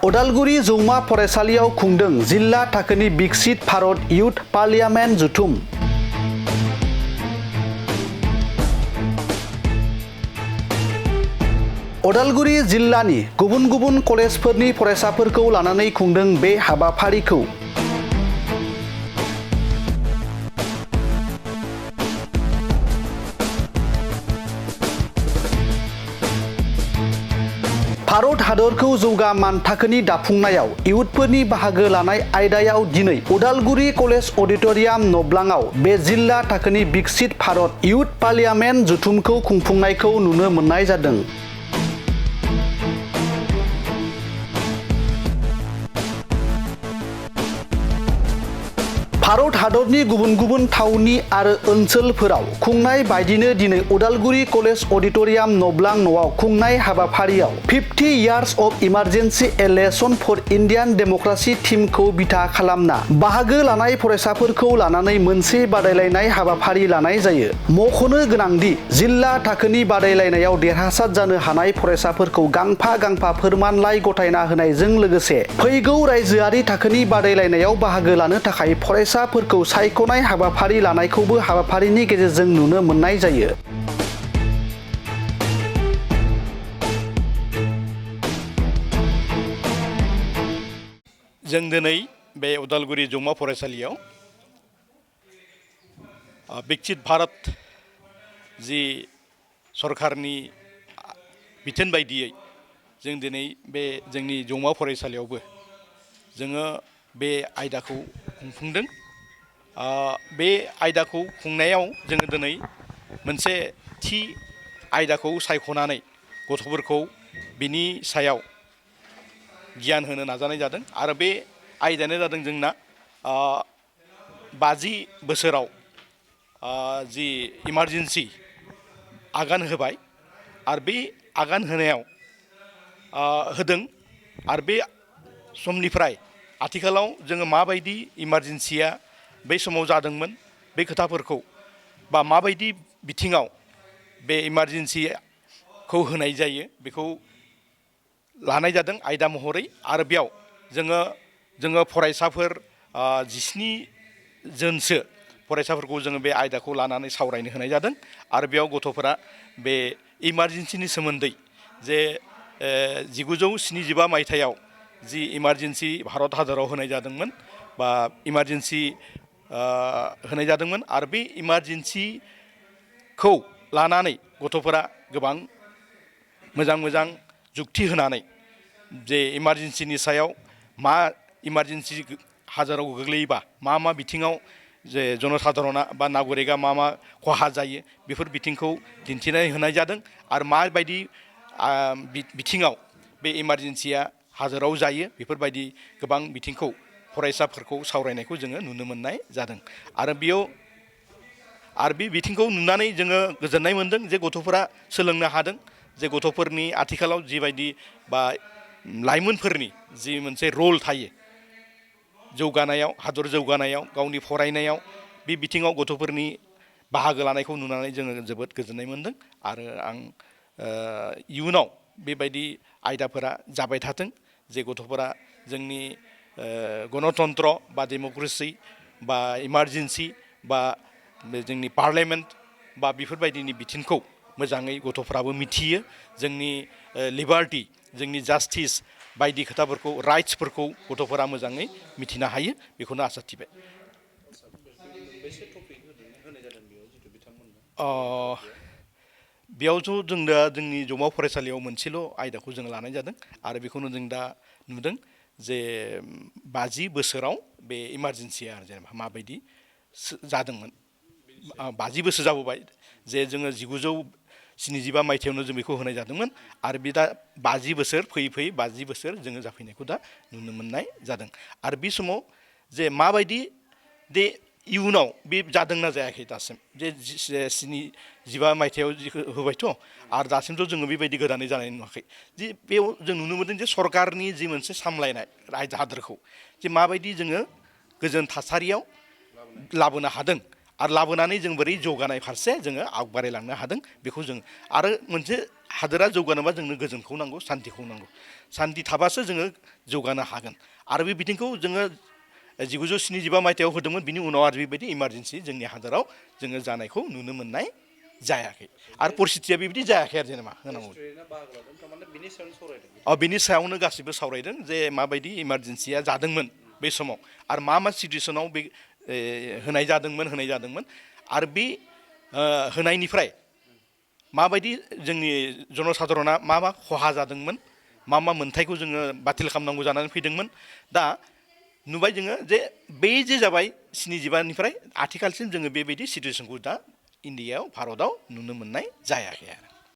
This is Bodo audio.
उदालगुरि जौमा फरायसालियाव खुंदों जिल्ला थाखोनि विकसित भारत युथ पार्लियामेन्ट जथुम। उदालगुरि जिल्लानि गुबुन गुबुन कलेजफोरनि फरायसाफोरखौ लानानै खुंदों बे हाबाफारिखौ। भारत हादरखौ जौगा मान थाखोनि दाफुंनायाव इयुथफोरनि बाहागो लानाय आयदायाव दिनै उदालगुरि कलेज अडिटोरियाम नब्लाङाव बे जिल्ला थाखोनि विकसित भारत युथ पार्लियामेन्ट जथुमखौ खुंफुंनायखौ नुनो मोननाय जादों। भारत हादरनि गुबुन गुबुन थावनि आरो ओनसोलफोराव खुंनाय बायदिनो दिनै उदालगुरि कलेज अडिटोरियाम नब्लां न'आव खुंनाय हाबाफारियाव 50 years of emergency election for Indian democracy थीमखौ बिथा खालामना बाहागो लानाय फरायसाफोरखौ लानानै मोनसे बादायलायनाय हाबाफारि लानाय जायो। मख'नो गोनांदि जिल्ला थाखोनि बादायलायनायाव देरहासार जानो हानाय फरायसाफोरखौ गांफा गांफा फोरमानलाइ गथायना होनायजों लोगोसे फैगौ रायजोआरि थाखोनि बादायलायनायाव बाहागो लानो थाखाय फरायसाफोरखौ सायख'नाय हाबाफारि लानायखौबो हाबाफारिनि गेजेरजों नुनो मोननाय जायो। जों दिनै बे उदालगुरि जौमा फरायसालियाव विकसित भारत जि सरकारनि बिथोन बायदियै जों दिनै बे जोंनि जौमा फरायसालियावबो जोङो बे आयदाखौ खुंफुंदों। बे आयदाखौ खुंनायाव जोङो दिनै मोनसे थि आयदाखौ सायख'नानै गथ'फोरखौ बिनि सायाव गियान होनो नाजानाय जादों आरो बे आयदायानो जादों जोंना 50 बोसोराव जि इमारजेन्सि आगान होबाय आरो बे आगान होनायाव होदों आरो बे समनिफ्राय आथिखालाव जोङो माबायदि इमारजेन्सिया बै समाव जादोंमोन बे खोथाफोरखौ बा माबायदि बिथिङाव बे इमारजेन्सिखौ होनाय जायो बेखौ लानाय जादों आयदा महरै आरो बेयाव जोङो फरायसाफोर 19 जनसो फरायसाफोरखौ जोङो बे आयदाखौ लानानै सावरायनो होनाय जादों आरो बेयाव गथ'फोरा बे इमारजेन्सिनि सोमोन्दै जे 1975 मायथाइयाव जि इमारजेन्सि भारत हादराव होनाय जादोंमोन बा इमारजेन्सि होनाय जादोंमोन आरो बे इमारजेन्सिखौ लानानै गथ'फोरा गोबां मोजां जुक्ति होनानै जे इमारजेन्सिनि सायाव मा इमारजेन्सि हादराव गोग्लैयोबा मा बिथिङाव जे जनसाधारणा बा नागरिकआ मा खहा जायो बेफोर बिथिंखौ दिन्थिनानै होनाय जादों आरो माबायदि बिथिङाव बे इमारजेन्सिया हादराव जायो बेफोरबायदि गोबां बिथिंखौ फरायसाफोरखौ सावरायनायखौ जोङो नुनो मोननाय जादों आरो बे बिथिंखौ नुनानै जोङो गोजोननाय मोनदों जे गथ'फोरा सोलोंनो हादों जे गथ'फोरनि आथिखालाव जिबायदि बा लाइमोनफोरनि जि मोनसे रल थायो जौगानायाव हादर जौगानायाव गावनि फरायनायाव बे बिथिङाव गथ'फोरनि बाहागो लानायखौ नुनानै जोङो जोबोद गोजोननाय मोनदों आरो आं इयुनाव बेबायदि आयदाफोरा जाबाय थाथों जे गथ'फोरा जोंनि गणतन्त्र बा डेम'क्रेसि बा इमारजेन्सि बा जोंनि पार्लियामेन्ट बा बेफोरबायदिनि बिथिंखौ मोजाङै गथ'फ्राबो मिथियो जोंनि लिबार्टि जोंनि जास्टिस बायदि खोथाफोरखौ राइट्सफोरखौ गथ'फोरा मोजाङै मिथिनो हायो बेखौनो आसा थिबाय। बेयावथ' जों दा जोंनि जौमा फरायसालियाव मोनसेल' आयदाखौ जों लानाय जादों आरो बेखौनो जों दा नुदों जे 50 बोसोराव बे इमारजेन्सिया जेनेबा माबायदि जादोंमोन 50 बोसोर जाबोबाय जे जोङो 1975 मायथाइयावनो जों बेखौ होनाय जादोंमोन आरो बे दा 50 बोसोर फैयै 50 बोसोर जोङो जाफैनायखौ दा नुनो मोननाय जादों आरो बे समाव जे माबायदि दे इयुनाव बे जादोंना जायाखै दासिम जे 75 मायथाइयाव होबायथ' आरो दासिमथ' जोङो बेबायदि गोदानै जानाय नुवाखै जे बेयाव जों नुनो मोनदों जे सरकारनि जि मोनसे सामलायनाय हादोरखौ जे माबायदि जोङो गोजोन थासारियाव लाबोनो हादों आरो लाबोनानै जों बोरै जौगानाय फारसे जोङो आवगायलांनो हादों बेखौ जों आरो मोनसे हादोरा जौगानोबा जोंनो गोजोनखौ नांगौ सान्तिखौ नांगौ सान्ति थाबासो जोङो जौगानो हागोन आरो बे बिथिंखौ जोङो 1975 मायथाइयाव होदोंमोन बिनि उनाव आरो बेबायदि इमारजेन्सि जोंनि हादोराव जोङो जानायखौ नुनो मोननाय जायाखै आरो परिस्थितिया बेबायदि जायाखै आरो जेनेबा होनांगौ बिनि सायावनो गासिबो सावरायदों जे माबायदि इमारजेन्सिया जादोंमोन बे समाव आरो मा सिटुवेसनाव बे होनाय जादोंमोन आरो बे होनायनिफ्राय माबायदि जोंनि जनसाधारना मा खहा जादोंमोन मा मोन्थायखौ जोङो बातिल खालामनांगौ जानानै फैदोंमोन दा नुबाय जोङो जे बे जे जाबाय 75 निफ्राय आथिखालसिम जोङो बेबायदि सिटुवेसनखौ दा इन्डियायाव भारताव नुनो मोननाय जायाखै आरो